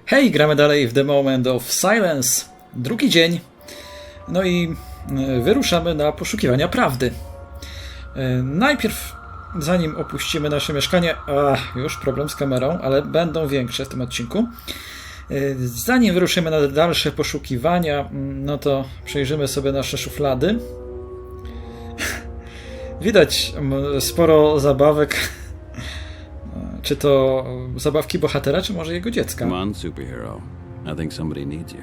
Hej, gramy dalej w The Moment of Silence. Drugi dzień. No i wyruszamy na poszukiwania prawdy. Najpierw, zanim opuścimy nasze mieszkanie... już problem z kamerą, ale będą większe w tym odcinku. Zanim wyruszymy na dalsze poszukiwania, no to przejrzymy sobie nasze szuflady. Widać sporo zabawek. Czy to zabawki bohatera, czy może jego dziecka? Come on, superhero. I think somebody needs you.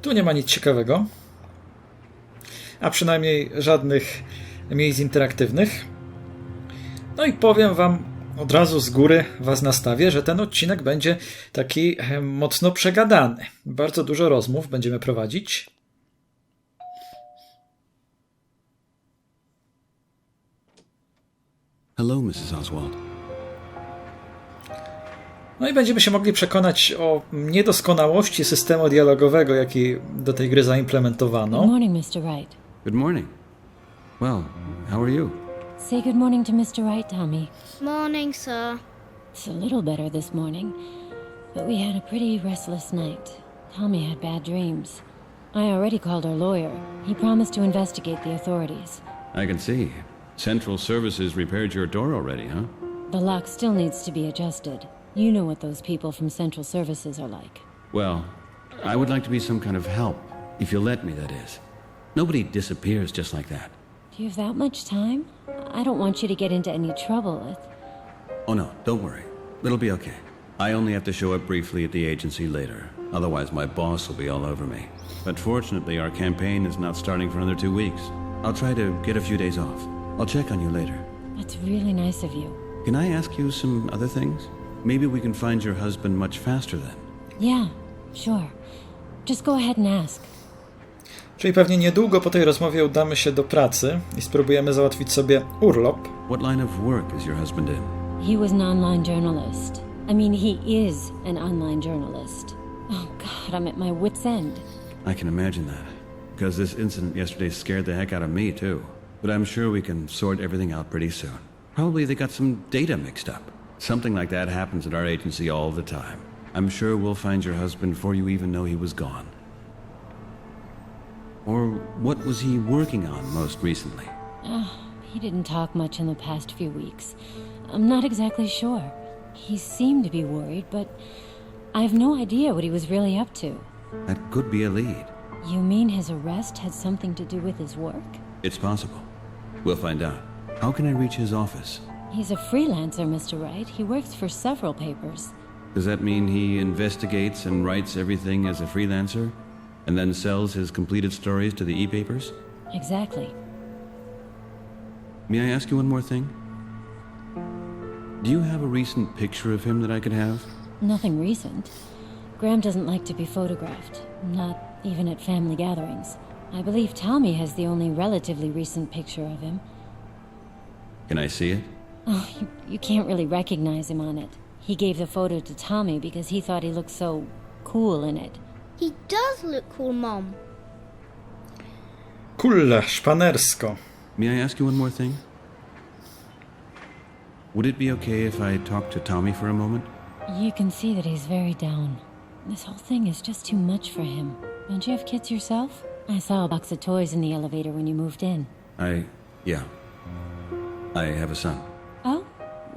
Tu nie ma nic ciekawego. A przynajmniej żadnych miejsc interaktywnych. No i powiem wam od razu z góry, was nastawię, że ten odcinek będzie taki mocno przegadany. Bardzo dużo rozmów będziemy prowadzić. Hello, Mrs. Oswald. No i będziemy się mogli przekonać o niedoskonałości systemu dialogowego, jaki do tej gry zaimplementowano. Good morning, Mr. Wright. Good morning. Well, how are you? Say good morning to Mr. Wright, Tommy. Morning, sir. It's a little better this morning, but we had a pretty restless night. Tommy had bad dreams. I already called our lawyer. He promised to investigate the authorities. I can see. Central Services repaired your door already, huh? The lock still needs to be adjusted. You know what those people from Central Services are like. Well, I would like to be some kind of help. If you'll let me, that is. Nobody disappears just like that. Do you have that much time? I don't want you to get into any trouble. Oh no, don't worry. It'll be okay. I only have to show up briefly at the agency later. Otherwise my boss will be all over me. But fortunately our campaign is not starting for another 2 weeks. I'll try to get a few days off. I'll check on you later. That's really nice of you. Can I ask you some other things? Maybe we can find your husband much faster then. Yeah, sure. Just go ahead and ask. Czyli pewnie niedługo po tej rozmowie udamy się do pracy i spróbujemy załatwić sobie urlop. What line of work is your husband in? He was an online journalist. I mean, he is an online journalist. Oh God, I'm at my wit's end. I can imagine that. Because this incident yesterday scared the heck out of me too. But I'm sure we can sort everything out pretty soon. Probably they got some data mixed up. Something like that happens at our agency all the time. I'm sure we'll find your husband before you even know he was gone. Or what was he working on most recently? He didn't talk much in the past few weeks. I'm not exactly sure. He seemed to be worried, but I have no idea what he was really up to. That could be a lead. You mean his arrest had something to do with his work? It's possible. We'll find out. How can I reach his office? He's a freelancer, Mr. Wright. He works for several papers. Does that mean he investigates and writes everything as a freelancer? And then sells his completed stories to the e-papers? Exactly. May I ask you one more thing? Do you have a recent picture of him that I could have? Nothing recent. Graham doesn't like to be photographed, not even at family gatherings. I believe Tommy has the only relatively recent picture of him. Can I see it? Oh, you can't really recognize him on it. He gave the photo to Tommy because he thought he looked so cool in it. He does look cool, Mom. Cool, szpanersko. May I ask you one more thing? Would it be okay if I talked to Tommy for a moment? You can see that he's very down. This whole thing is just too much for him. Don't you have kids yourself? I saw a box of toys in the elevator when you moved in. Yeah. I have a son. Oh?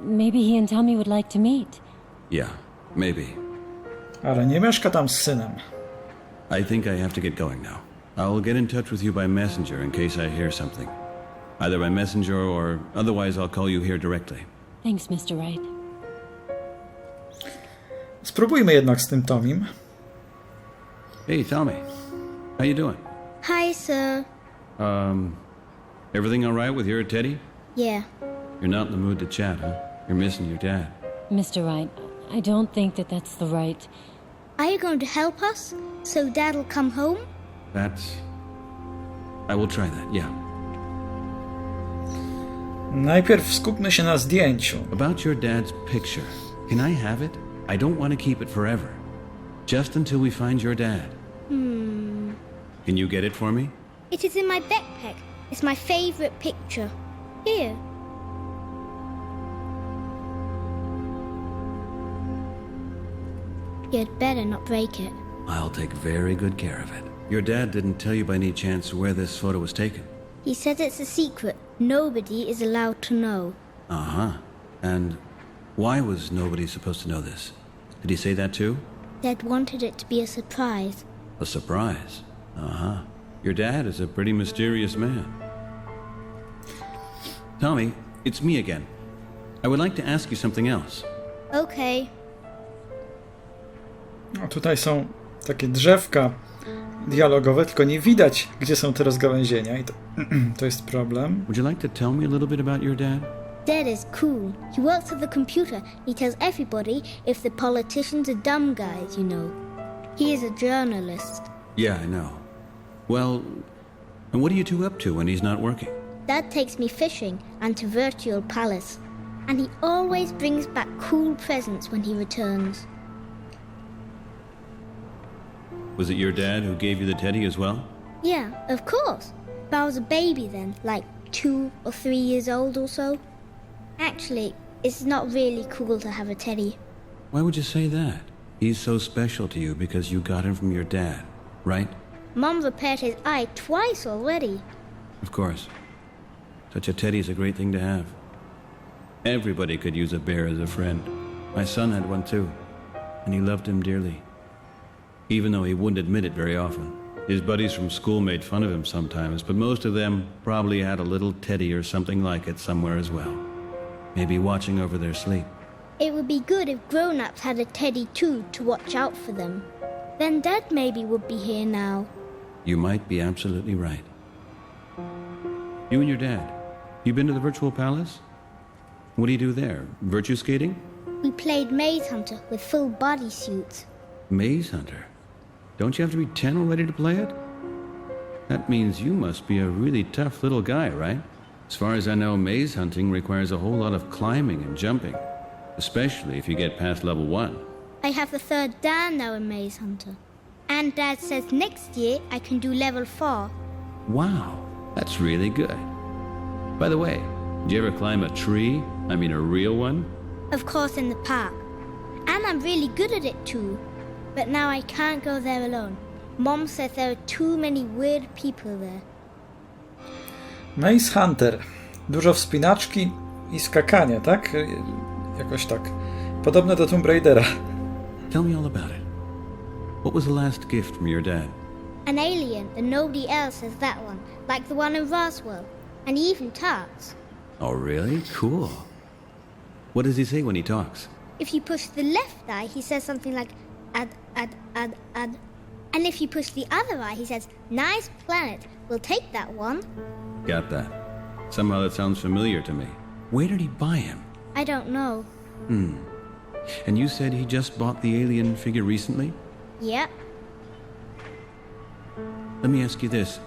Maybe he and Tommy would like to meet. Yeah, maybe. Ale nie mieszka tam z synem. I think I have to get going now. I'll get in touch with you by messenger in case I hear something. Either by messenger or otherwise I'll call you here directly. Thanks, Mr. Wright. Spróbujmy jednak z tym Tomim. Hey, Tommy. How you doing? Hi, sir. Everything all right with your Teddy? Yeah. You're not in the mood to chat, huh? You're missing your dad. Mr. Wright, I don't think that that's the right... Are you going to help us so Dad'll come home? I will try that, yeah. Najpierw skupmy się na zdjęciu. About your dad's picture. Can I have it? I don't want to keep it forever. Just until we find your dad. Can you get it for me? It is in my backpack. It's my favorite picture. Here. You'd better not break it. I'll take very good care of it. Your dad didn't tell you by any chance where this photo was taken? He said it's a secret. Nobody is allowed to know. Uh-huh. And why was nobody supposed to know this? Did he say that too? Dad wanted it to be a surprise. A surprise? Uh-huh. Your dad is a pretty mysterious man. Tommy, it's me again. I would like to ask you something else. Okay. No, tutaj są takie drzewka dialogowe, tylko nie widać, gdzie są te rozgałęzienia i to jest problem. Would you like to tell me a little bit about your dad? Dad is cool. He works at the computer. He tells everybody if the politicians are dumb guys, you know. He is a journalist. Yeah, I know. Well, and what are you two up to when he's not working? Dad takes me fishing and to Virtual Palace. And he always brings back cool presents when he returns. Was it your dad who gave you the teddy as well? Yeah, of course. But I was a baby then, like 2 or 3 years old or so. Actually, it's not really cool to have a teddy. Why would you say that? He's so special to you because you got him from your dad, right? Mom repaired his eye twice already. Of course. Such a teddy is a great thing to have. Everybody could use a bear as a friend. My son had one too, and he loved him dearly. Even though he wouldn't admit it very often. His buddies from school made fun of him sometimes, but most of them probably had a little teddy or something like it somewhere as well. Maybe watching over their sleep. It would be good if grown-ups had a teddy too to watch out for them. Then Dad maybe would be here now. You might be absolutely right. You and your dad, you been to the Virtual Palace? What do you do there? Virtue skating? We played Maze Hunter with full body suits. Maze Hunter? Don't you have to be 10 already to play it? That means you must be a really tough little guy, right? As far as I know, maze hunting requires a whole lot of climbing and jumping, especially if you get past level 1. I have the 3rd Dan now in Maze Hunter. And Dad says next year I can do level 4. Wow, that's really good. By the way, did you ever climb a tree? I mean a real one? Of course in the park. And I'm really good at it too. But now I can't go there alone. Mom says there are too many weird people there. Maze Hunter. Dużo wspinaczki i skakania, tak? Jakoś tak. Podobne do Tomb Raidera. Tell me all about it. What was the last gift from your dad? An alien, and nobody else has that one. Like the one in Roswell. And he even talks. Oh, really? Cool. What does he say when he talks? If you push the left eye, he says something like, ad. And if you push the other eye, he says, nice planet, we'll take that one. Got that. Somehow that sounds familiar to me. Where did he buy him? I don't know. And you said he just bought the alien figure recently? Yep. Let me ask you this.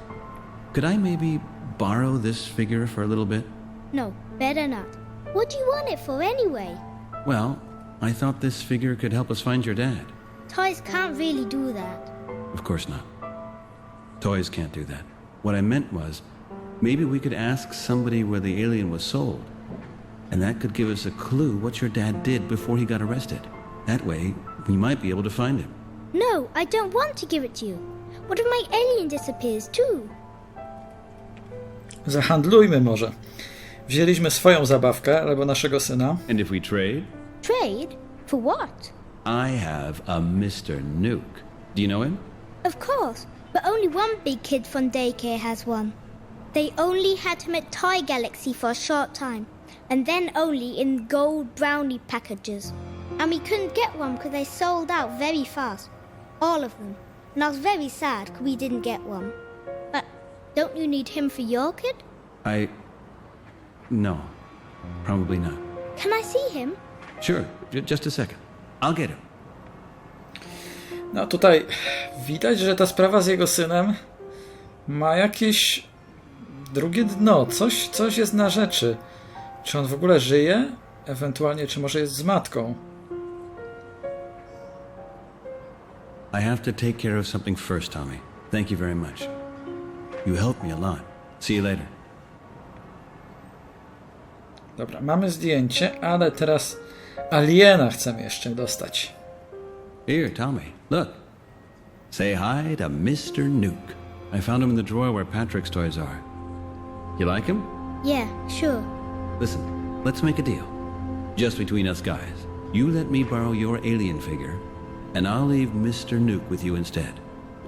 Could I maybe borrow this figure for a little bit? No, better not. What do you want it for anyway? Well, I thought this figure could help us find your dad. Toys can't really do that. Of course not. Toys can't do that. What I meant was, maybe we could ask somebody where the alien was sold. And that could give us a clue what your dad did before he got arrested. That way, we might be able to find him. No, I don't want to give it to you. What if my alien disappears too? Zahandlujmy może. Wzięliśmy swoją zabawkę, albo naszego syna. And if we trade? Trade? For what? I have a Mr. Nuke. Do you know him? Of course, but only one big kid from daycare has one. They only had him at Toy Galaxy for a short time, and then only in gold brownie packages. And we couldn't get one because they sold out very fast. All of them. And I was very sad because we didn't get one. But don't you need him for your kid? No. Probably not. Can I see him? Sure. Just a second. I'll get him. No tutaj widać, że ta sprawa z jego synem ma jakieś drugie dno. Coś jest na rzeczy. Czy on w ogóle żyje? Ewentualnie, czy może jest z matką? I have to take care of something first, Tommy. Thank you very much. You helped me a lot. See you later. Dobra, mamy zdjęcie, ale teraz aliena chcemy jeszcze dostać. Here, Tommy, look. Say hi to Mr. Nuke. I found him in the drawer where Patrick's toys are. You like him? Yeah, sure. Listen, let's make a deal. Just between us guys. You let me borrow your alien figure, and I'll leave Mr. Nuke with you instead.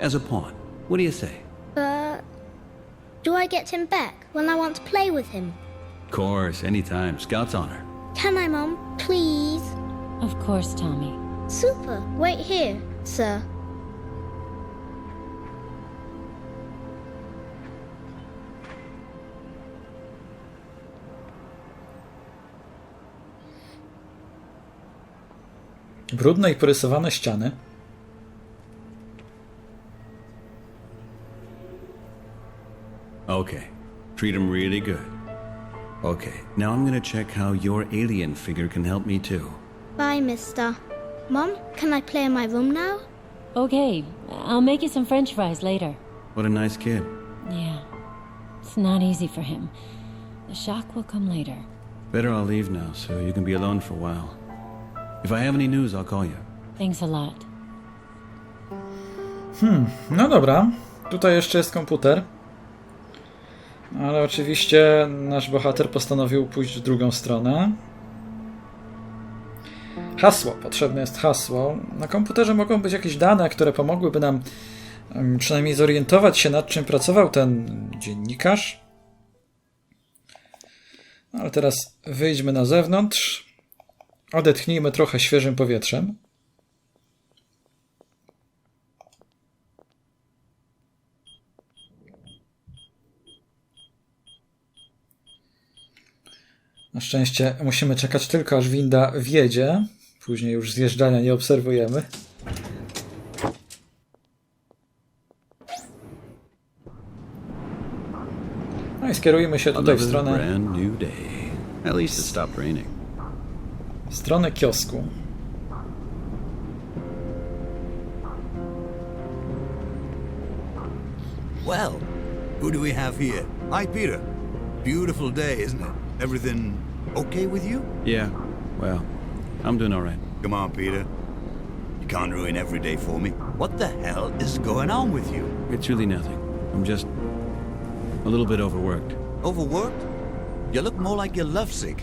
As a pawn. What do you say? Do I get him back when I want to play with him? Of course, anytime. Scout's honor. Can I, Mom? Please? Of course, Tommy. Super. Wait here, sir. Brudne i porysowane ściany. Okay. Treat him really good. Okay, now I'm gonna check how your alien figure can help me too. Bye, mister. Mom, can I play in my room now? Okay, I'll make you some french fries later. What a nice kid. Yeah, it's not easy for him. The shock will come later. Better I'll leave now, so you can be alone for a while. If I have any news, I'll call you. Thanks a lot. No dobra, tutaj jeszcze jest komputer. Ale oczywiście nasz bohater postanowił pójść w drugą stronę. Hasło, potrzebne jest hasło. Na komputerze mogą być jakieś dane, które pomogłyby nam przynajmniej zorientować się, nad czym pracował ten dziennikarz. Ale teraz wyjdźmy na zewnątrz. Odetchnijmy trochę świeżym powietrzem. Na szczęście musimy czekać tylko, aż winda wjedzie. Później już zjeżdżania nie obserwujemy. No i skierujmy się tutaj w stronę, brand new day. At least it stopped raining. w stronę kiosku. Well, who do we have here? Hi, Peter. Beautiful day, isn't it? Everything okay with you? Yeah, well, I'm doing all right. Come on, Peter. You can't ruin every day for me. What the hell is going on with you? It's really nothing. I'm just a little bit overworked. Overworked? You look more like you're lovesick.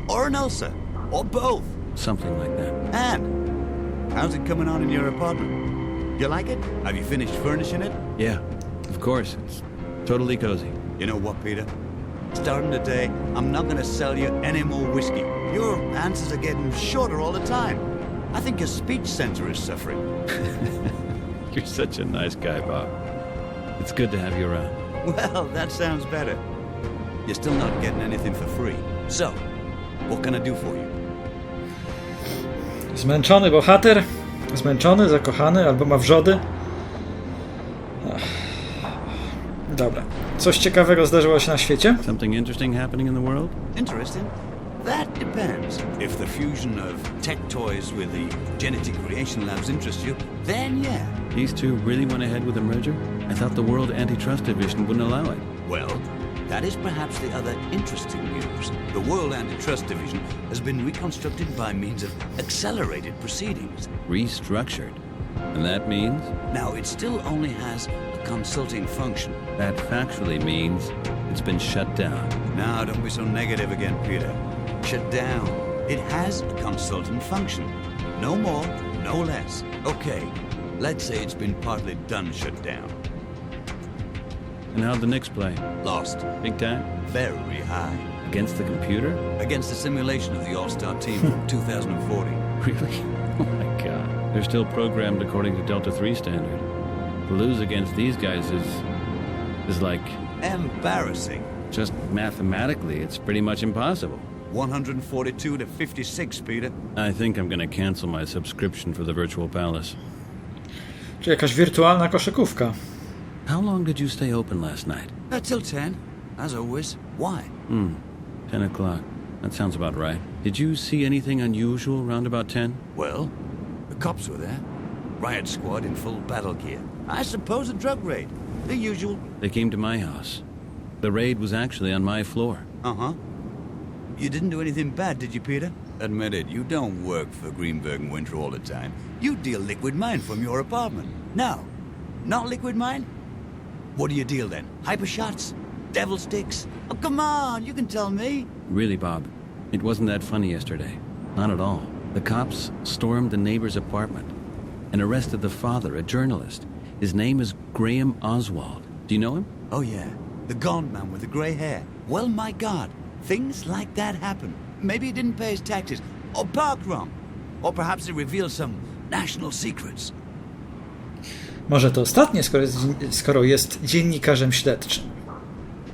Or an ulcer. Or both. Something like that. And how's it coming on in your apartment? You like it? Have you finished furnishing it? Yeah, of course. It's totally cozy. You know what, Peter? Starting today, I'm not gonna sell you any more whiskey. Your answers are getting shorter all the time. I think your speech center is suffering. You're such a nice guy, Bob. It's good to have you around. Well, that sounds better. You're still not getting anything for free. So, what can I do for you? Zmęczony bohater, zmęczony, zakochany, albo ma wrzody. Dobra. Coś ciekawego zdarzyło się na świecie? Something interesting happening in the world? Interesting? That depends. If the fusion of tech toys with the genetic creation labs interests you, then yeah. These two really went ahead with the merger? I thought the World Antitrust Division wouldn't allow it. Well, that is perhaps the other interesting news. The World Antitrust Division has been reconstructed by means of accelerated proceedings. Restructured. And that means? Now, it still only has a consulting function. That factually means it's been shut down. Now, don't be so negative again, Peter. Shut down. It has a consultant function. No more, no less. Okay, let's say it's been partly done shut down. And how'd the Knicks play? Lost. Big time? Very high. Against the computer? Against the simulation of the All-Star team from 2040. Really? Oh my god. They're still programmed according to Delta 3 standard. To lose against these guys is like... Embarrassing. Just mathematically, it's pretty much impossible. 142 to 56, Peter. I think I'm gonna cancel my subscription for the Virtual Palace. Czy jakaś wirtualna koszykówka? How long did you stay open last night? Till 10, as always. Why? 10 o'clock. That sounds about right. Did you see anything unusual round about 10? Well, the cops were there. Riot squad in full battle gear. I suppose a drug raid. The usual. They came to my house. The raid was actually on my floor. Uh-huh. You didn't do anything bad, did you, Peter? Admit it, you don't work for Greenberg and Winter all the time. You deal liquid mine from your apartment. No, not liquid mine? What do you deal then? Hypershots? Devil sticks? Oh, come on, you can tell me. Really, Bob, it wasn't that funny yesterday. Not at all. The cops stormed the neighbor's apartment and arrested the father, a journalist. His name is Graham Oswald. Do you know him? Oh, yeah, the gaunt man with the grey hair. Well, my God, things like that happen. Maybe he didn't pay his taxes, or parked wrong. Or perhaps it reveals some national secrets. Może to ostatnie, skoro jest dziennikarzem śledczym.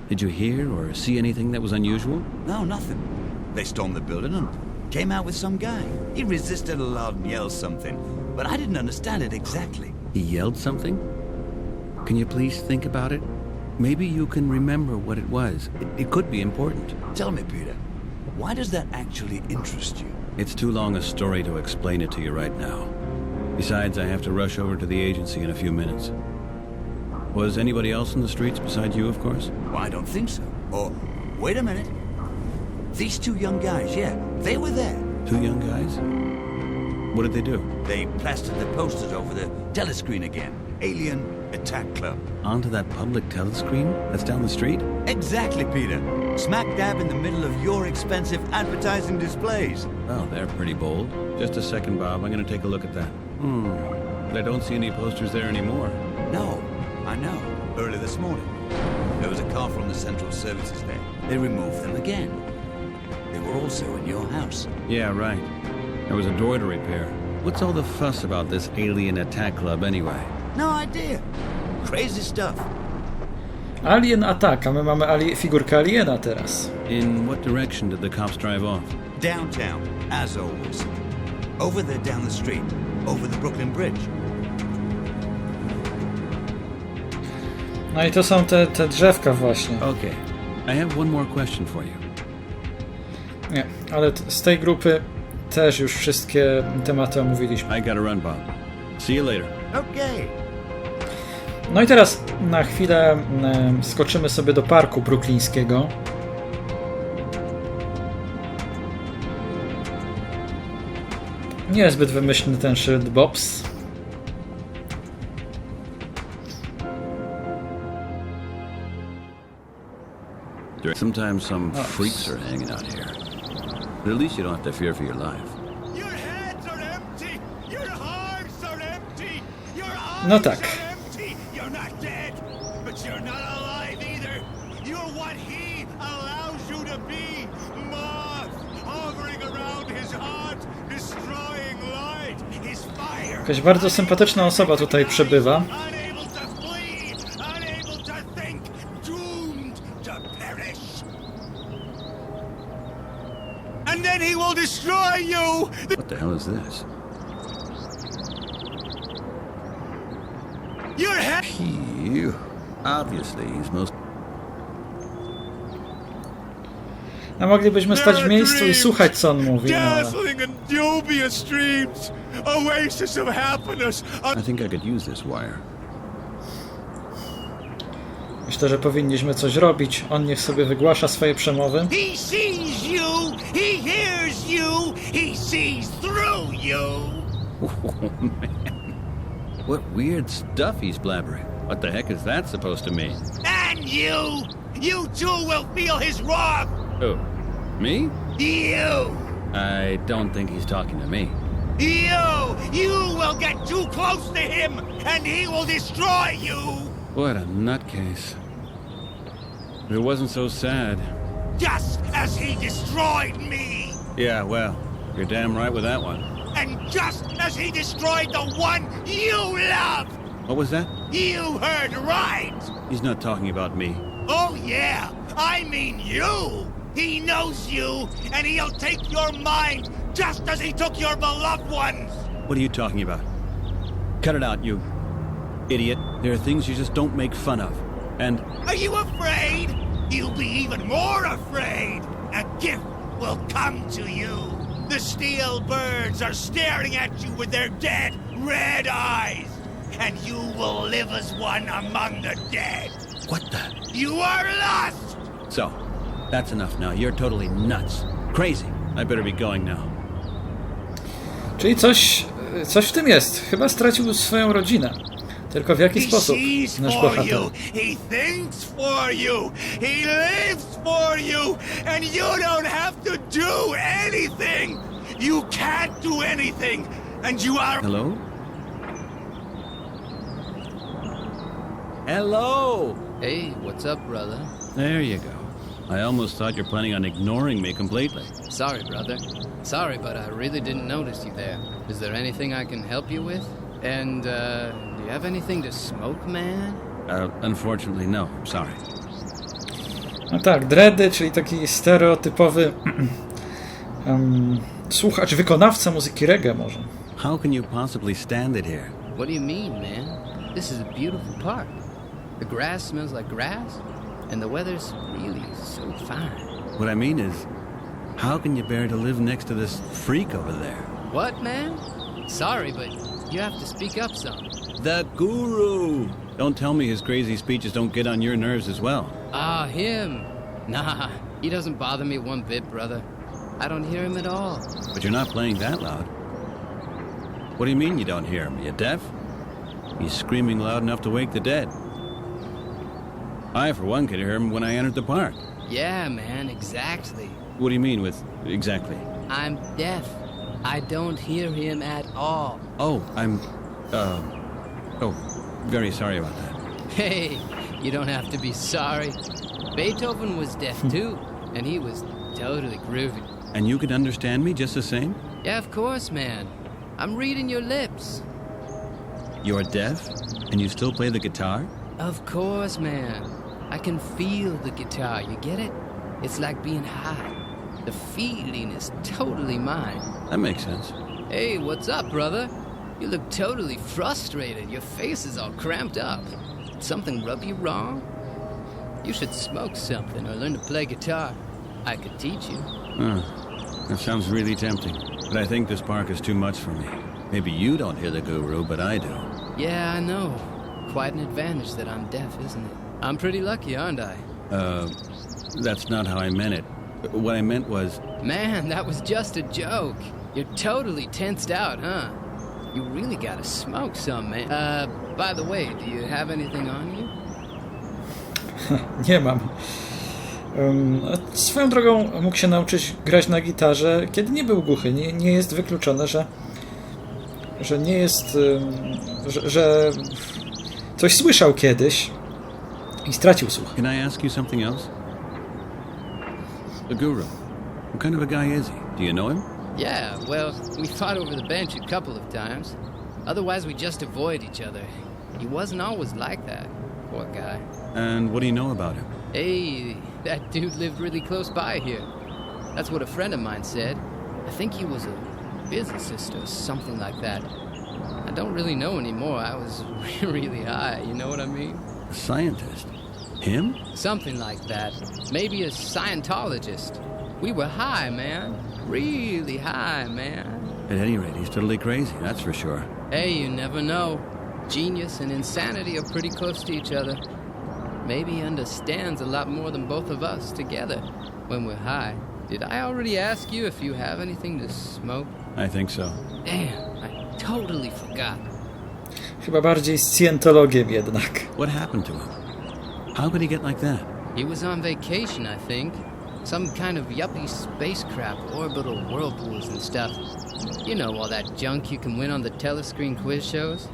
Did you hear or see anything that was unusual? No, nothing. They stormed the building and came out with some guy. He resisted a lot and yelled something, but I didn't understand it exactly. He yelled something? Can you please think about it? Maybe you can remember what it was. It could be important. Tell me, Peter, why does that actually interest you? It's too long a story to explain it to you right now. Besides, I have to rush over to the agency in a few minutes. Was anybody else in the streets besides you, of course? Well, I don't think so. Or, wait a minute. These two young guys, yeah, they were there. Two young guys? What did they do? They plastered the posters over the telescreen again. Alien Attack Club. Onto that public telescreen that's down the street? Exactly, Peter. Smack dab in the middle of your expensive advertising displays. Well, they're pretty bold. Just a second, Bob. I'm going to take a look at that. But I don't see any posters there anymore. No, I know. Early this morning, there was a car from the central services there. They removed them again. They were also in your house. Yeah, right. There was a door to repair. What's all the fuss about this alien attack club anyway? No idea. Crazy stuff. Alien Attack, a my mamy figurkę Aliena teraz. In what direction did the cops drive off? Downtown, as always. Over there down the street, over the Brooklyn Bridge. No i to są te drzewka właśnie. Okay. I have one more question for you. Nie, ale z tej grupy też już wszystkie tematy omówiliśmy. I gotta run, Bob. See you later. Okay. No i teraz na chwilę skoczymy sobie do parku bruklińskiego. Nie jest zbyt wymyślny ten szyld Bobs. Sometimes some freaks are hanging out here. But at least you don't have to fear for your life. Your heads are empty. Your hearts are empty. Your eyes No tak. are empty. You're not dead, but you're not alive either. You're what he allows you to be. Moth hovering around his heart, destroying light. His fire. Jakaś bardzo sympatyczna osoba tutaj przebywa. Unable to flee, unable to think, doomed to perish. And then he will destroy you. What the hell is this? Your head. Phew. Obviously, he's most... A moglibyśmy stać w miejscu i słuchać, co on mówi. No. Dazzling and dubious dreams, oasis of happiness. I think I could use this wire. Myślę, że powinniśmy coś robić. On niech sobie wygłasza swoje przemowy. He sees you, he hears you, he sees through you. Oh, man. What weird stuff he's blabbering. What the heck is that supposed to mean? And you too will feel his wrath. Who? Me? You, I don't think he's talking to me. you will get too close to him and he will destroy you. What a nutcase. If it wasn't so sad. Just as he destroyed me. Yeah, well, you're damn right with that one. And just as he destroyed the one you love. What was that? You heard right. He's not talking about me. Oh yeah, I mean you. He knows you, and he'll take your mind just as he took your beloved ones. What are you talking about? Cut it out, you idiot. There are things you just don't make fun of. And... Are you afraid? You'll be even more afraid. A gift will come to you. The steel birds are staring at you with their dead, red eyes. And you will live as one among the dead. What the... You are lost! So, That's enough now. You're totally nuts. Crazy. I better be going now. Czyli coś w tym jest. Chyba stracił swoją rodzinę. Tylko w jaki sposób nasz bohater? He thinks for you. He lives for you. And you don't have to do anything. You can't do anything. And you are... Hello? Hello! Hey, what's up, brother? There you go. I almost thought you're planning on ignoring me completely. Sorry, brother. Sorry, but I really didn't notice you there. Is there anything I can help you with? And, do you have anything to smoke, man? Unfortunately, no. Sorry. No tak, dready, czyli taki stereotypowy słuchacz, wykonawca muzyki reggae może. How can you possibly stand it here? What do you mean, man? This is a beautiful park. The grass smells like grass, and the weather's really so fine. What I mean is, how can you bear to live next to this freak over there? What, man? Sorry, but you have to speak up some. The guru! Don't tell me his crazy speeches don't get on your nerves as well. Ah, him. Nah, he doesn't bother me one bit, brother. I don't hear him at all. But you're not playing that loud. What do you mean you don't hear him? You deaf? He's screaming loud enough to wake the dead. I, for one, could hear him when I entered the park. Yeah, man, exactly. What do you mean with exactly? I'm deaf. I don't hear him at all. Oh, very sorry about that. Hey, you don't have to be sorry. Beethoven was deaf too, and he was totally groovy. And you can understand me just the same? Yeah, of course, man. I'm reading your lips. You're deaf, and you still play the guitar? Of course, man. I can feel the guitar, you get it? It's like being high. The feeling is totally mine. That makes sense. Hey, what's up, brother? You look totally frustrated. Your face is all cramped up. Did something rub you wrong? You should smoke something or learn to play guitar. I could teach you. That sounds really tempting. But I think this park is too much for me. Maybe you don't hear the guru, but I do. Yeah, I know. Quite an advantage that I'm deaf, isn't it? I'm pretty lucky, aren't I? That's not how I meant it. What I meant was... Man, that was just a joke. You're totally tensed out, huh? You really gotta smoke some, man. By the way, do you have anything on you? Nie mam. Swoją drogą mógł się nauczyć grać na gitarze, kiedy nie był głuchy. Nie jest wykluczone, że nie jest... że coś słyszał kiedyś i stracił słuch. Can I ask you something else? The guru. What kind of a guy is he? Do you know him? Yeah, well, we fought over the bench a couple of times. Otherwise, we just avoid each other. He wasn't always like that. Poor guy. And what do you know about him? Hey, that dude lived really close by here. That's what a friend of mine said. I think he was a physicist or something like that. I don't really know anymore. I was really high, you know what I mean? A scientist? Him? Something like that. Maybe a Scientologist. We were high, man. Really high, man. At any rate, he's totally crazy, that's for sure. Hey, you never know. Genius and insanity are pretty close to each other. Maybe he understands a lot more than both of us together when we're high. Did I already ask you if you have anything to smoke? I think so. Damn, I totally forgot. Chyba bardziej Scientologiem jednak. What happened to him? How could he get like that? He was on vacation, I think. Some kind of yuppie spacecraft, orbital whirlpools and stuff. You know, all that junk you can win on the telescreen quiz shows?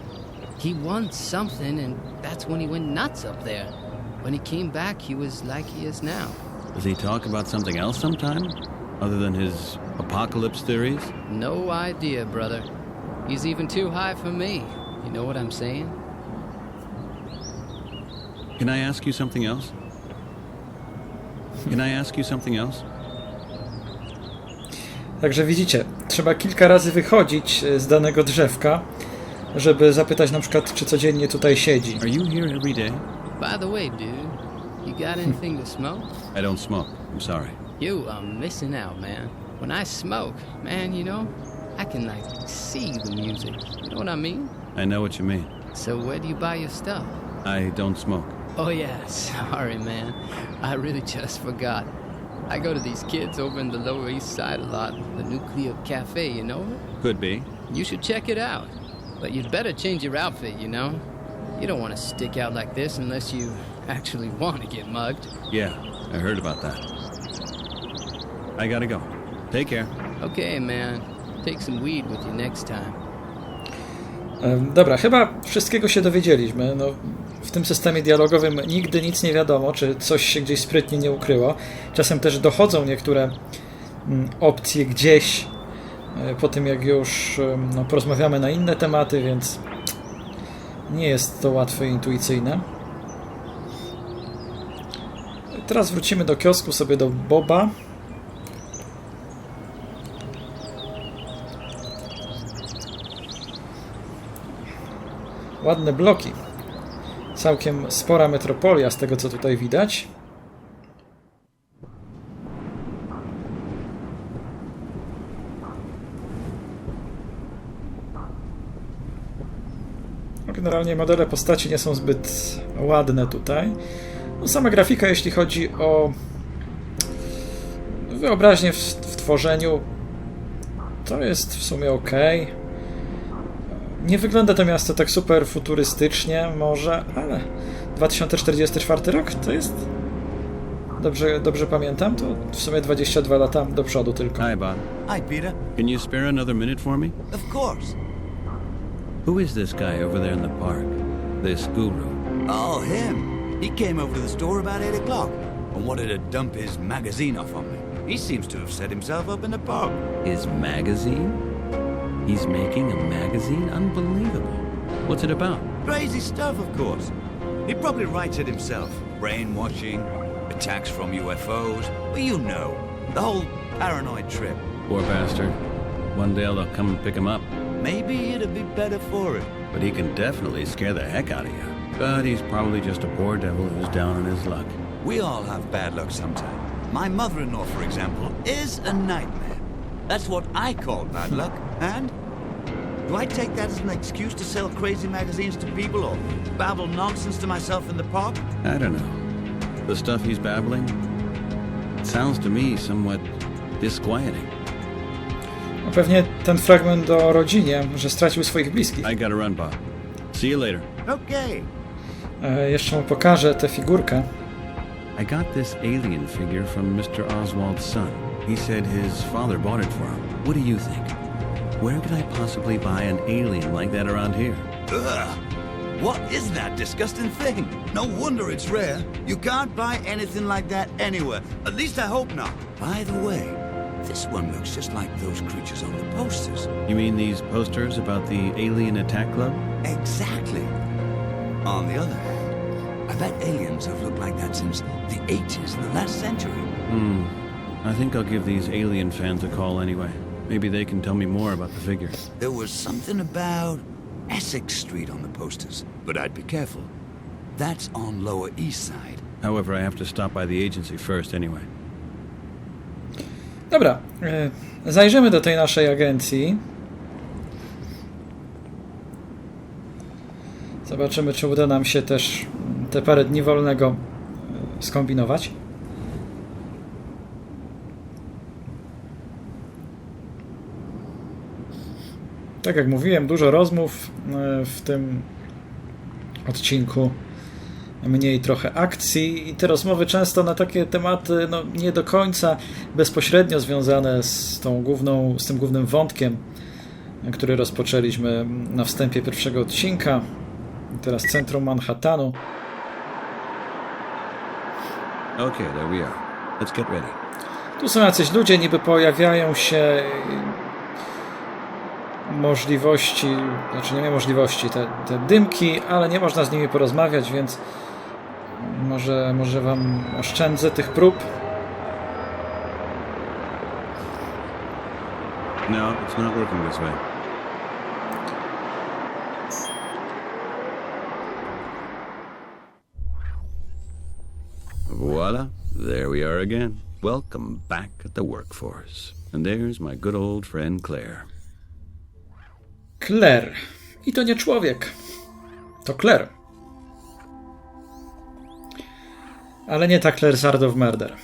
He won something, and that's when he went nuts up there. When he came back, he was like he is now. Does he talk about something else sometime? Other than his apocalypse theories? No idea, brother. He's even too high for me. You know what I'm saying? Can I ask you something else? Can I ask you something else? Także widzicie, trzeba kilka razy wychodzić z danego drzewka, żeby zapytać na przykład, czy codziennie tutaj siedzi. Are you here every day? By the way, dude, you got anything to smoke? I don't smoke. I'm sorry. You are missing out, man. When I smoke, man, you know, I can, like, see the music. You know what I mean? I know what you mean. So where do you buy your stuff? I don't smoke. Oh, yeah, sorry, man. I really just forgot. I go to these kids over in the Lower East Side a lot. The Nuclear Cafe, you know it? Could be. You should check it out. But you'd better change your outfit, you know? You don't want to stick out like this unless you actually want to get mugged. Yeah, I heard about that. I gotta go. Take care. Okay, man. Take some weed with you next time. Dobra, chyba wszystkiego się dowiedzieliśmy. No, w tym systemie dialogowym nigdy nic nie wiadomo, czy coś się gdzieś sprytnie nie ukryło. Czasem też dochodzą niektóre opcje gdzieś po tym, jak już porozmawiamy na inne tematy, więc nie jest to łatwe i intuicyjne. Teraz wrócimy do kiosku, sobie do Boba. Ładne bloki. Całkiem spora metropolia z tego, co tutaj widać. Generalnie modele postaci nie są zbyt ładne tutaj. No, sama grafika, jeśli chodzi o wyobraźnię w tworzeniu, to jest w sumie ok. Nie wygląda to miasto tak super futurystycznie może, ale 2044 rok to jest... Dobrze pamiętam? To w sumie 22 lata do przodu tylko. Hi, Bob. Hi, Peter. Can you spare another minute for me? Of course. Who is this guy over there in the park? This guru. Oh, him. He came over to the store about 8 o'clock and wanted to dump his magazine off on me. He seems to have set himself up in the park. His magazine? He's making a magazine? Unbelievable. What's it about? Crazy stuff, of course. He probably writes it himself. Brainwashing, attacks from UFOs. Well, you know, the whole paranoid trip. Poor bastard. One day they'll come and pick him up. Maybe it'd be better for him. But he can definitely scare the heck out of you. But he's probably just a poor devil who's down on his luck. We all have bad luck sometime. My mother-in-law, for example, is a nightmare. That's what I call bad luck. And do I take that as an excuse to sell crazy magazines to people or babble nonsense to myself in the park? I don't know. The stuff he's babbling, it sounds to me somewhat disquieting. No pewnie ten fragment o rodzinie, że stracił swoich bliskich. I gotta run, Bob. See you later. Okay. Jeszcze mu pokażę tę figurkę. I got this alien figure from Mr. Oswald's son. He said his father bought it for him. What do you think? Where could I possibly buy an alien like that around here? Ugh. What is that disgusting thing? No wonder it's rare. You can't buy anything like that anywhere. At least I hope not. By the way, this one looks just like those creatures on the posters. You mean these posters about the Alien Attack Club? Exactly. On the other hand, I bet aliens have looked like that since the 80s in the last century. I think I'll give these alien fans a call anyway. Maybe they can tell me more about the figures. There was something about Essex Street on the posters, but I'd be careful. That's on Lower East Side. However, I have to stop by the agency first anyway. Dobra, zajrzymy do tej naszej agencji. Zobaczymy, czy uda nam się też te parę dni wolnego skombinować. Tak jak mówiłem, dużo rozmów w tym odcinku, mniej trochę akcji i te rozmowy często na takie tematy nie do końca bezpośrednio związane z tym głównym wątkiem, który rozpoczęliśmy na wstępie pierwszego odcinka. Teraz centrum Manhattanu. Okay, there we are. Let's get ready. Tu są jacyś ludzie, niby pojawiają się możliwości, znaczy nie możliwości, te dymki, ale nie można z nimi porozmawiać, więc może wam oszczędzę tych prób. No, it's not working this way. Voila, there we are again. Welcome back at the workforce. And there's my good old friend Claire. Claire. I to nie człowiek. To Claire. Ale nie ta Claire z Art of Murder.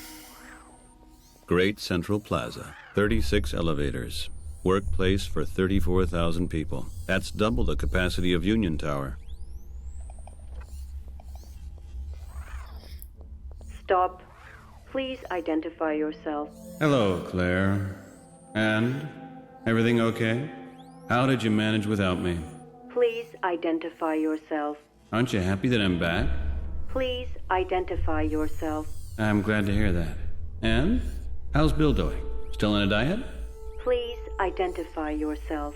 Great Central Plaza. 36 elevators. Workplace for 34,000 people. That's double the capacity of Union Tower. Stop. Please identify yourself. Hello, Claire. And? Everything okay? How did you manage without me? Please identify yourself. Aren't you happy that I'm back? Please identify yourself. I'm glad to hear that. And? How's Bill doing? Still on a diet? Please identify yourself.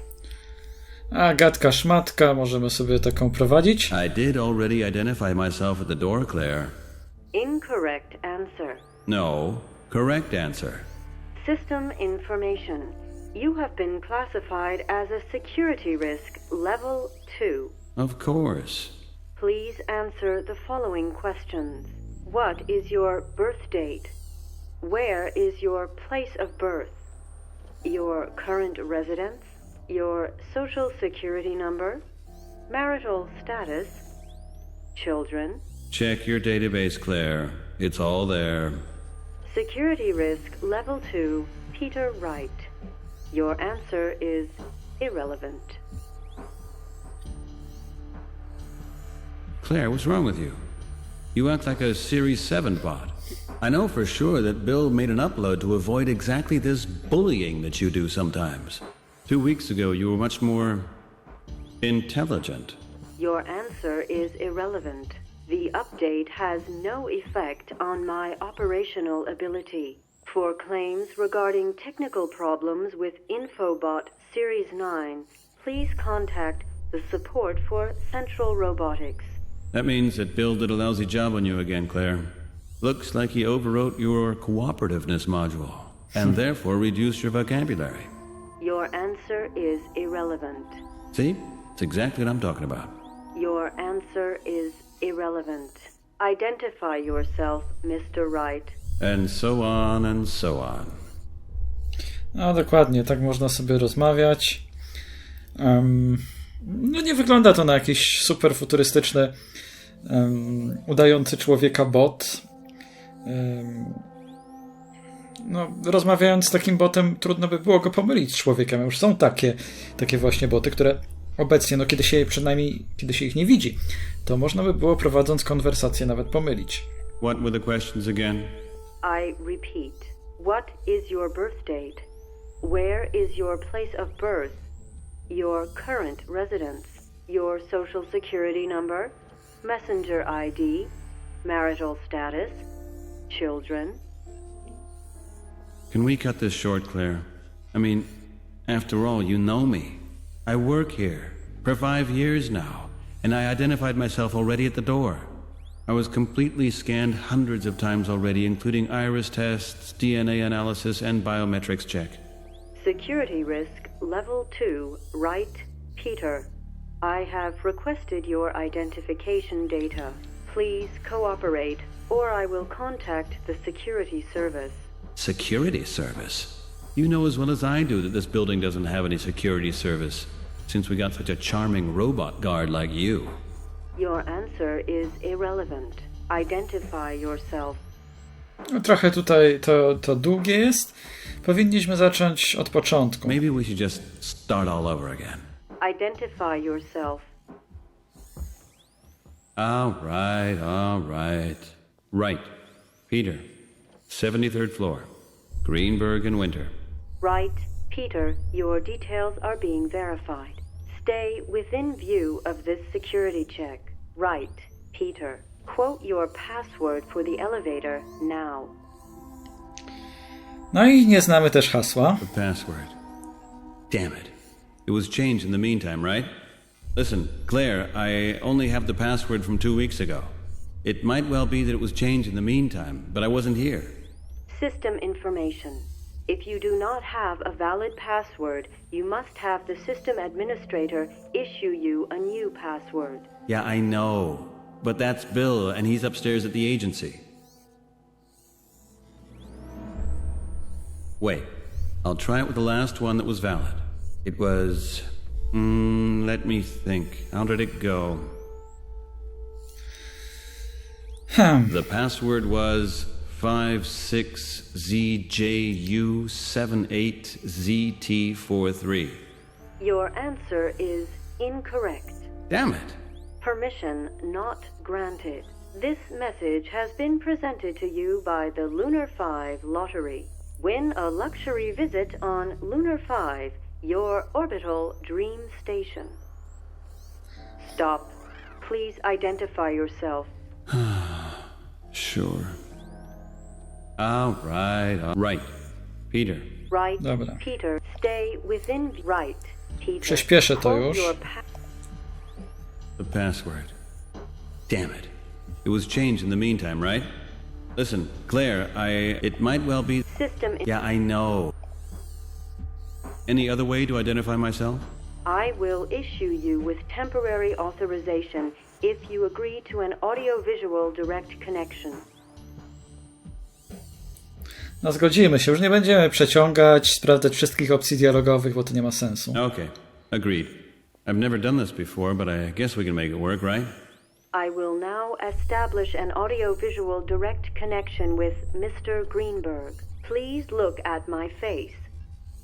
A gadka szmatka, możemy sobie taką prowadzić. I did already identify myself at the door, Claire. Incorrect answer. No, correct answer. System information. You have been classified as a security risk level 2. Of course. Please answer the following questions. What is your birth date? Where is your place of birth? Your current residence? Your social security number? Marital status? Children? Check your database, Claire. It's all there. Security risk level 2, Peter Wright. Your answer is irrelevant. Claire, what's wrong with you? You act like a Series 7 bot. I know for sure that Bill made an upload to avoid exactly this bullying that you do sometimes. 2 weeks ago, you were much more intelligent. Your answer is irrelevant. The update has no effect on my operational ability. For claims regarding technical problems with Infobot Series 9, please contact the support for Central Robotics. That means that Bill did a lousy job on you again, Claire. Looks like he overwrote your cooperativeness module, and therefore reduced your vocabulary. Your answer is irrelevant. See? It's exactly what I'm talking about. Your answer is irrelevant. Identify yourself, Mr. Wright. And so on and so on. No dokładnie, tak można sobie rozmawiać. No nie wygląda to na jakiś super futurystyczny, udający człowieka bot. No, rozmawiając z takim botem, trudno by było go pomylić z człowiekiem. Już są takie właśnie boty, które obecnie, no kiedy się ich nie widzi, to można by było, prowadząc konwersację, nawet pomylić. What were the questions again? I repeat. What is your birth date? Where is your place of birth? Your current residence? Your social security number? Messenger ID? Marital status? Children? Can we cut this short, Claire? I mean, after all, you know me. I work here for 5 years now, and I identified myself already at the door. I was completely scanned hundreds of times already, including iris tests, DNA analysis, and biometrics check. Security risk level 2, Wright, Peter. I have requested your identification data. Please cooperate, or I will contact the security service. Security service? You know as well as I do that this building doesn't have any security service, since we got such a charming robot guard like you. Your answer is irrelevant. Identify yourself. No, trochę tutaj to długie jest. Powinniśmy zacząć od początku. Maybe we should just start all over again. Identify yourself. All right. Right. Peter, 73rd floor. Greenberg and Winter. Right, Peter, your details are being verified. Stay within view of this security check. Right, Peter. Quote your password for the elevator now. No i nie znamy też hasła. The password. Damn it. It was changed in the meantime, right? Listen, Claire, I only have the password from 2 weeks ago. It might well be that it was changed in the meantime, but I wasn't here. System information. If you do not have a valid password, you must have the system administrator issue you a new password. Yeah, I know. But that's Bill, and he's upstairs at the agency. Wait. I'll try it with the last one that was valid. It was... let me think. How did it go? The password was 56ZJU78ZT43. Your answer is incorrect. Damn it. Permission not granted. This message has been presented to you by the Lunar 5 Lottery. Win a luxury visit on Lunar 5, your orbital dream station. Stop. Please identify yourself. Sure. All right. Peter. Right, Dobra. Peter. Stay within right, Peter. Przyspieszę to Hold już. your The password. Damn it. It was changed in the meantime, right? Listen, Claire, it might well be... system. Yeah, I know. Any other way to identify myself? I will issue you with temporary authorization if you agree to an audio-visual direct connection. No zgodzimy się, już nie będziemy przeciągać, sprawdzać wszystkich opcji dialogowych, bo to nie ma sensu. Okay, agreed. I've never done this before, but I guess we can make it work, right? I will now establish an audio-visual direct connection with Mr. Greenberg. Please look at my face.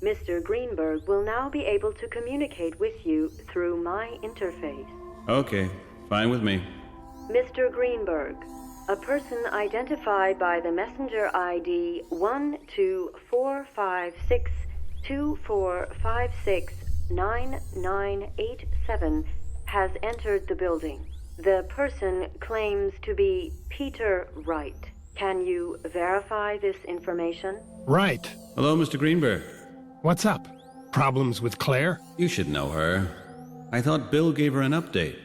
Mr. Greenberg will now be able to communicate with you through my interface. Okay, fine with me. Mr. Greenberg, a person identified by the messenger ID 1245624569987 has entered the building. The person claims to be Peter Wright. Can you verify this information? Right. Hello, Mr. Greenberg. What's up? Problems with Claire? You should know her. I thought Bill gave her an update.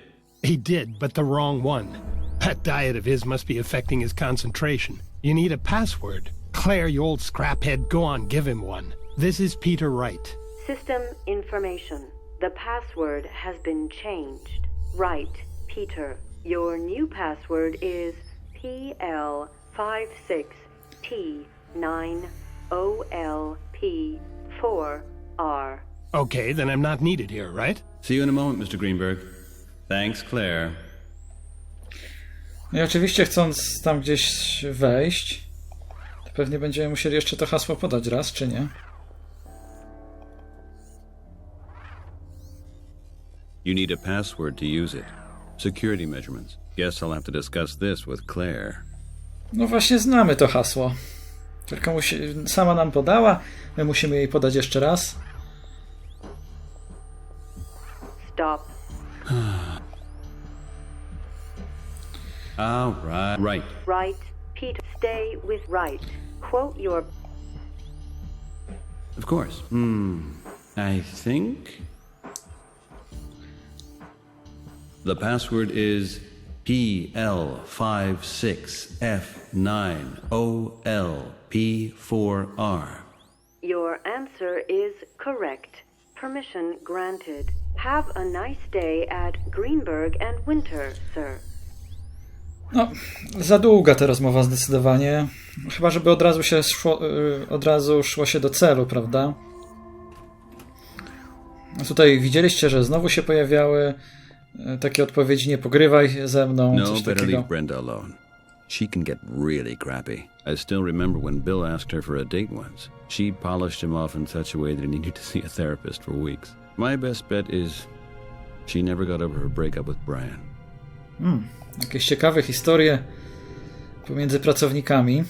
He did, but the wrong one. That diet of his must be affecting his concentration. You need a password. Claire, you old scraphead, go on, give him one. This is Peter Wright. System information. The password has been changed. Right, Peter. Your new password is PL56T9OLP4R. Okay, then I'm not needed here, right? See you in a moment, Mr. Greenberg. Thanks, Claire. No i oczywiście chcąc tam gdzieś wejść, to pewnie będziemy musieli jeszcze to hasło podać raz, czy nie? You need a password to use it. Security measurements. Guess I'll have to discuss this with Claire. No właśnie znamy to hasło. Tylko sama nam podała, my musimy jej podać jeszcze raz. Stop. All right. Right, Peter. Stay with Right. Quote your... Of course. I think... The password is PL56F9OLP4R. Your answer is correct. Permission granted. Have a nice day at Greenberg and Winter, sir. No, za długa ta rozmowa zdecydowanie. Chyba, żeby od razu szło się do celu, prawda? A tutaj widzieliście, że znowu się pojawiały takie odpowiedzi: nie pogrywaj ze mną, No, coś better takiego. leave Brenda alone. She can get really crappy. I still remember when Bill asked her for a date once. She polished him off in such a way that he needed to see a therapist for weeks. My best bet is she never got over her breakup with Brian. Jakieś ciekawe historie pomiędzy pracownikami.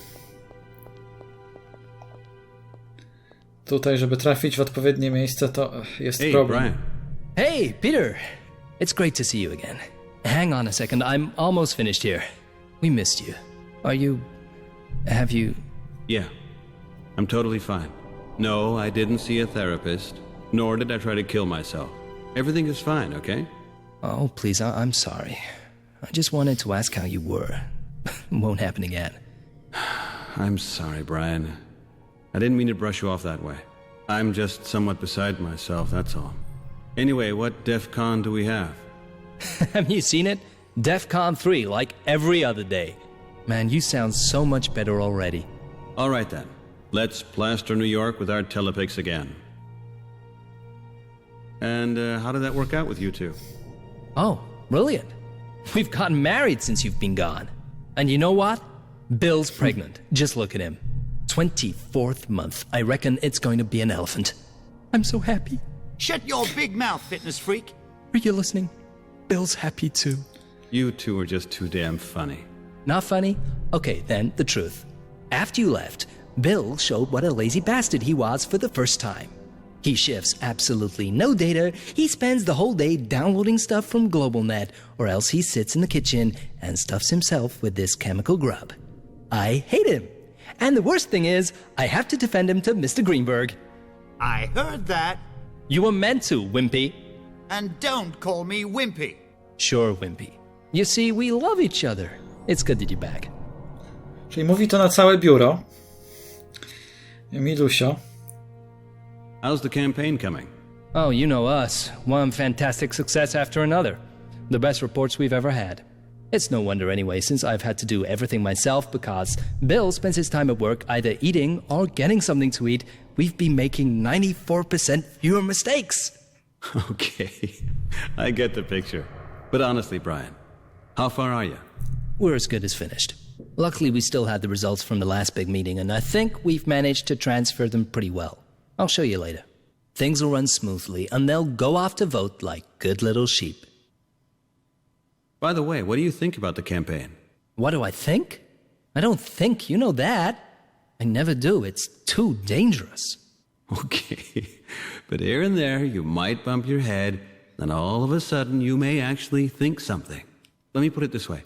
Tutaj, żeby trafić w odpowiednie miejsce, to jest Hey, problem. Brian. Hey, Peter. It's great to see you again. Hang on a second, I'm almost finished here. We missed you. Have you... Yeah, I'm totally fine. No, I didn't see a therapist, nor did I try to kill myself. Everything is fine, okay? Oh, please, I'm sorry. I just wanted to ask how you were. Won't happen again. I'm sorry, Brian. I didn't mean to brush you off that way. I'm just somewhat beside myself, that's all. Anyway, what DEF CON do we have? Have you seen it? DEF CON 3, like every other day. Man, you sound so much better already. All right then. Let's plaster New York with our telepics again. And how did that work out with you two? Oh, brilliant. We've gotten married since you've been gone. And you know what? Bill's pregnant. Just look at him. 24th month. I reckon it's going to be an elephant. I'm so happy. Shut your big mouth, fitness freak. Are you listening? Bill's happy too. You two are just too damn funny. Not funny? Okay, then, the truth. After you left, Bill showed what a lazy bastard he was for the first time. He shifts absolutely no data. He spends the whole day downloading stuff from GlobalNet, or else he sits in the kitchen and stuffs himself with this chemical grub. I hate him. And the worst thing is, I have to defend him to Mr. Greenberg. I heard that. You were meant to, Wimpy. And don't call me Wimpy. Sure, Wimpy. You see, we love each other. It's good that you're back. Czyli mówi to na całe biuro. Milusio. How's the campaign coming? Oh, you know us. One fantastic success after another. The best reports we've ever had. It's no wonder anyway, since I've had to do everything myself because Bill spends his time at work either eating or getting something to eat. We've been making 94% fewer mistakes. Okay, I get the picture. But honestly, Brian, how far are you? We're as good as finished. Luckily, we still had the results from the last big meeting, and I think we've managed to transfer them pretty well. I'll show you later. Things will run smoothly, and they'll go off to vote like good little sheep. By the way, what do you think about the campaign? What do I think? I don't think, you know that. I never do. It's too dangerous. Okay, but here and there you might bump your head, and all of a sudden you may actually think something. Let me put it this way.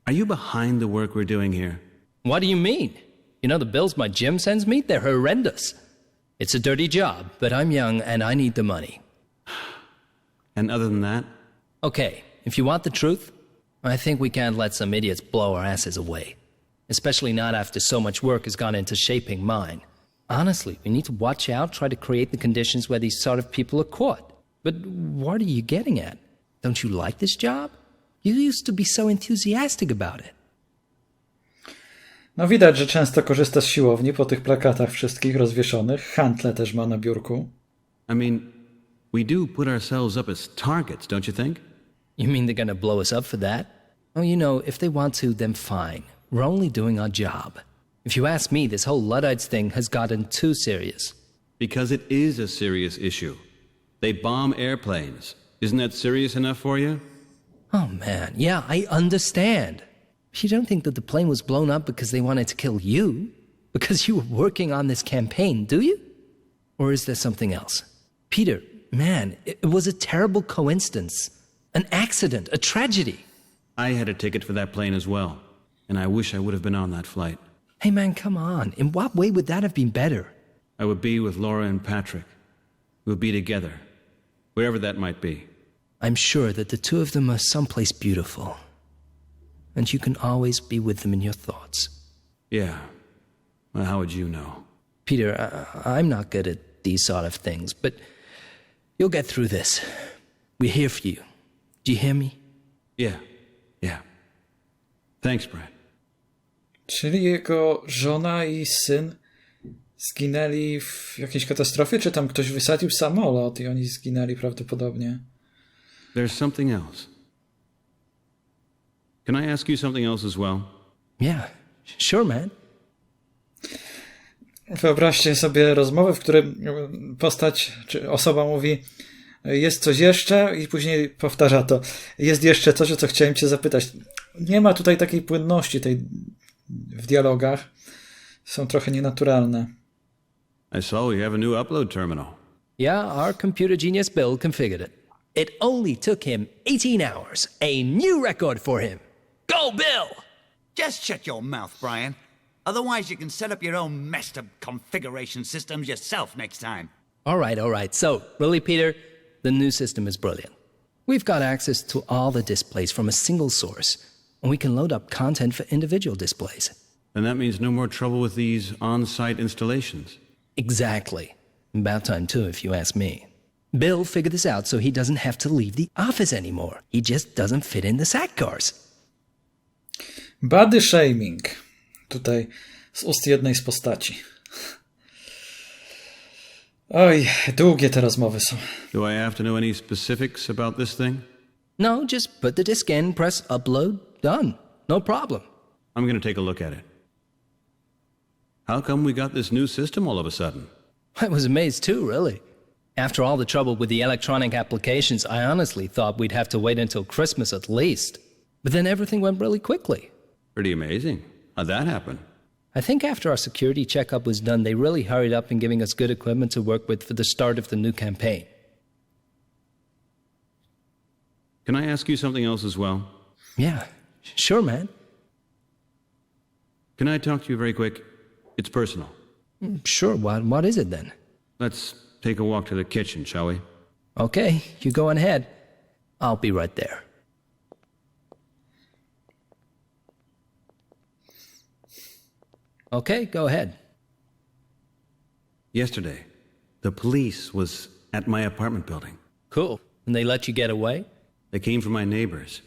Are you behind the work we're doing here? What do you mean? You know the bills my gym sends me? They're horrendous. It's a dirty job, but I'm young and I need the money. And other than that? Okay, if you want the truth, I think we can't let some idiots blow our asses away. Especially not after so much work has gone into shaping mine. Honestly, we need to watch out, try to create the conditions where these sort of people are caught. But what are you getting at? Don't you like this job? You used to be so enthusiastic about it. No widać, że często korzysta z siłowni po tych plakatach wszystkich rozwieszonych. Hantle też ma na biurku. I mean, we do put ourselves up as targets, don't you think? You mean they're gonna blow us up for that? Oh, you know, if they want to, then fine. We're only doing our job. If you ask me, this whole Luddites thing has gotten too serious. Because it is a serious issue. They bomb airplanes. Isn't that serious enough for you? Oh man, yeah, I understand. You don't think that the plane was blown up because they wanted to kill you? Because you were working on this campaign, do you? Or is there something else? Peter, man, it was a terrible coincidence. An accident, a tragedy. I had a ticket for that plane as well, and I wish I would have been on that flight. Hey man, come on. In what way would that have been better? I would be with Laura and Patrick. We would be together, wherever that might be. I'm sure that the two of them are someplace beautiful. And you can always be with them in your thoughts. Yeah. Well, how would you know? Peter, I'm not good at these sort of things, but you'll get through this. We're here for you. Do you hear me? Yeah. Thanks, Brad. Czyli jego żona i syn zginęli w jakiejś katastrofie, czy tam ktoś wysadził samolot i oni zginęli prawdopodobnie? There's something else. Can I ask you something else as well? Yeah, sure, man. Wyobraźcie sobie rozmowę, w której postać czy osoba mówi jest coś jeszcze i później powtarza to. Jest jeszcze coś, o co chciałem cię zapytać. Nie ma tutaj takiej płynności w dialogach. Są trochę nienaturalne. I saw you have a new upload terminal. Yeah, our computer genius Bill configured it. It only took him 18 hours. A new record for him. Go, Bill! Just shut your mouth, Brian. Otherwise, you can set up your own messed up configuration systems yourself next time. All right. So, really, Peter, the new system is brilliant. We've got access to all the displays from a single source, and we can load up content for individual displays. And that means no more trouble with these on-site installations. Exactly. About time, too, if you ask me. Bill figured this out so he doesn't have to leave the office anymore. He just doesn't fit in the sack cars. Body shaming. Tutaj z ust jednej z postaci. Oj, długie te rozmowy są. Do I have to know any specifics about this thing? No, just put the disk in, press upload, done. No problem. I'm going to take a look at it. How come we got this new system all of a sudden? I was amazed too, really. After all the trouble with the electronic applications, I honestly thought we'd have to wait until Christmas at least. But then everything went really quickly. Pretty amazing. How'd that happen? I think after our security checkup was done, they really hurried up in giving us good equipment to work with for the start of the new campaign. Can I ask you something else as well? Yeah, sure, man. Can I talk to you very quick? It's personal. Sure, what is it then? Let's take a walk to the kitchen, shall we? Okay, you go on ahead. I'll be right there. Okay, go ahead. Yesterday, the police was at my apartment building. Cool. And they let you get away? They came from my neighbors,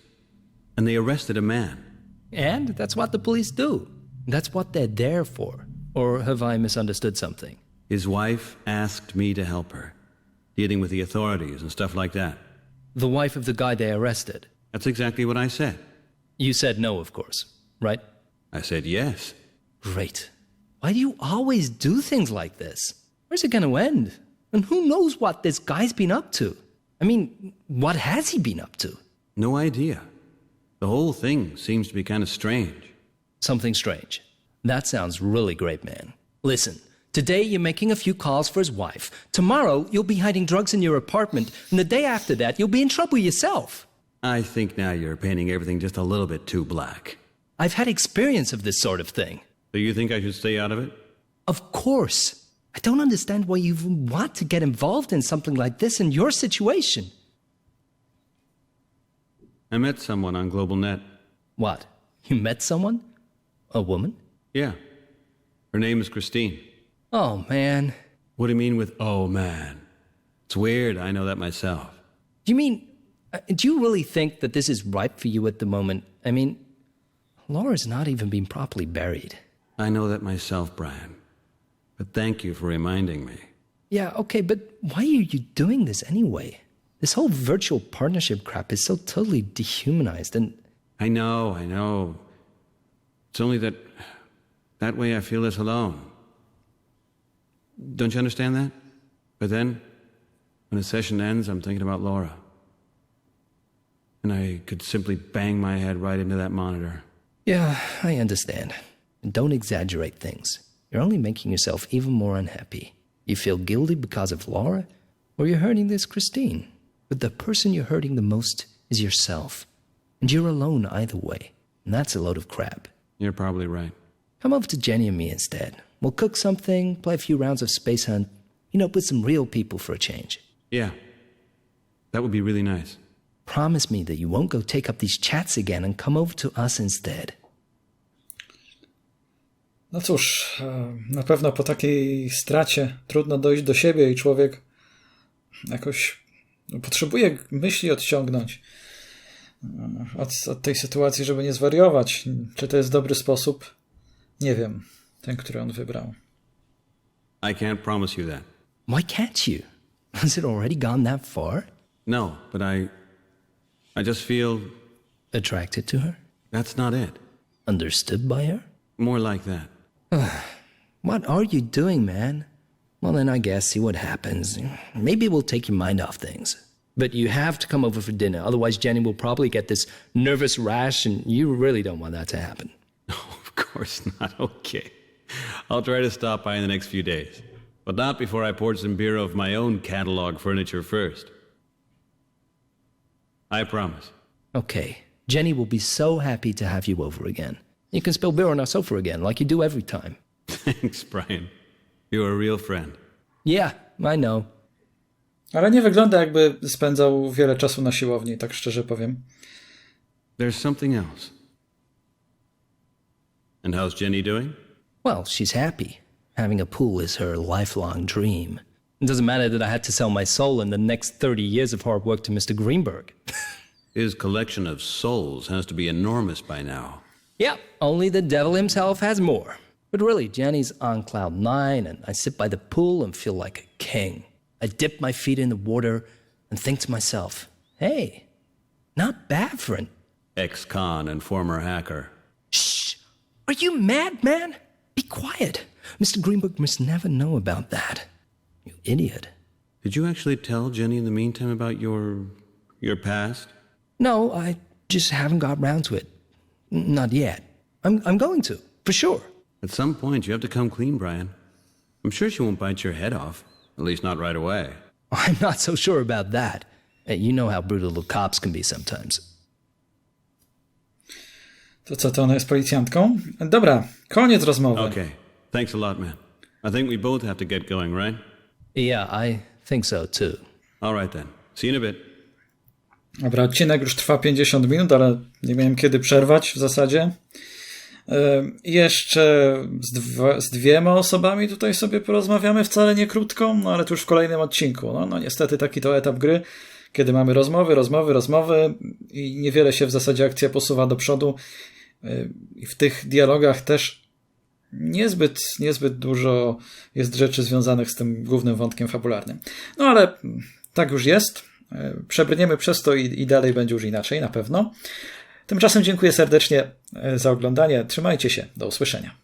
and they arrested a man. And that's what the police do. That's what they're there for. Or have I misunderstood something? His wife asked me to help her, dealing with the authorities and stuff like that. The wife of the guy they arrested? That's exactly what I said. You said no, of course, right? I said yes. Great. Why do you always do things like this? Where's it going to end? And who knows what this guy's been up to? I mean, what has he been up to? No idea. The whole thing seems to be kind of strange. Something strange. That sounds really great, man. Listen, today you're making a few calls for his wife. Tomorrow you'll be hiding drugs in your apartment. And the day after that you'll be in trouble yourself. I think now you're painting everything just a little bit too black. I've had experience of this sort of thing. Do you think I should stay out of it? Of course. I don't understand why you even want to get involved in something like this in your situation. I met someone on GlobalNet. What? You met someone? A woman? Yeah. Her name is Christine. Oh, man. What do you mean with, oh, man? It's weird, I know that myself. Do you really think that this is ripe for you at the moment? I mean, Laura's not even been properly buried. I know that myself, Brian. But thank you for reminding me. Yeah, okay, but why are you doing this anyway? This whole virtual partnership crap is so totally dehumanized and... I know. It's only that way I feel less alone. Don't you understand that? But then, when the session ends, I'm thinking about Laura. And I could simply bang my head right into that monitor. Yeah, I understand. And don't exaggerate things. You're only making yourself even more unhappy. You feel guilty because of Laura, or you're hurting this Christine. But the person you're hurting the most is yourself. And you're alone either way. And that's a load of crap. You're probably right. Come over to Jenny and me instead. We'll cook something, play a few rounds of Space Hunt, with some real people for a change. Yeah. That would be really nice. Promise me that you won't go take up these chats again and come over to us instead. No cóż, na pewno po takiej stracie trudno dojść do siebie i człowiek jakoś potrzebuje myśli odciągnąć od tej sytuacji, żeby nie zwariować. Czy to jest dobry sposób? Nie wiem. Ten, który on wybrał. I can't promise you that. Why can't you? Has it already gone that far? No, but I just feel... Attracted to her? That's not it. Understood by her? More like that. What are you doing, man? Well, then I guess see what happens. Maybe we'll take your mind off things. But you have to come over for dinner, otherwise Jenny will probably get this nervous rash, and you really don't want that to happen. Of course not. Okay. I'll try to stop by in the next few days. But not before I poured some beer of my own catalog furniture first. I promise. Okay. Jenny will be so happy to have you over again. You can spill beer on our sofa again, like you do every time. Thanks, Brian. You're a real friend. Yeah, I know. Ale nie wygląda, jakby spędzał wiele czasu na siłowni, tak szczerze powiem. There's something else. And how's Jenny doing? Well, she's happy. Having a pool is her lifelong dream. It doesn't matter that I had to sell my soul in the next 30 years of hard work to Mr. Greenberg. His collection of souls has to be enormous by now. Yep, only the devil himself has more. But really, Jenny's on cloud 9, and I sit by the pool and feel like a king. I dip my feet in the water and think to myself, hey, not bad for an... Ex-con and former hacker. Shh! Are you mad, man? Be quiet. Mr. Greenberg must never know about that. You idiot. Did you actually tell Jenny in the meantime about your past? No, I just haven't got round to it. Not yet. I'm going to, for sure. At some point, you have to come clean, Brian. I'm sure she won't bite your head off. At least not right away. I'm not so sure about that. You know how brutal the cops can be sometimes. To co, to ona jest policjantką? Dobra, koniec rozmowy. Okay. Thanks a lot, man. I think we both have to get going, right? Yeah, I think so too. All right then. See you in a bit. Dobra, odcinek już trwa 50 minut, ale nie miałem kiedy przerwać w zasadzie. Jeszcze z dwiema osobami tutaj sobie porozmawiamy, wcale nie krótko, no ale to już w kolejnym odcinku. No niestety taki to etap gry, kiedy mamy rozmowy i niewiele się w zasadzie akcja posuwa do przodu. I w tych dialogach też niezbyt dużo jest rzeczy związanych z tym głównym wątkiem fabularnym. No ale tak już jest. Przebrniemy przez to i dalej będzie już inaczej, na pewno. Tymczasem dziękuję serdecznie za oglądanie. Trzymajcie się. Do usłyszenia.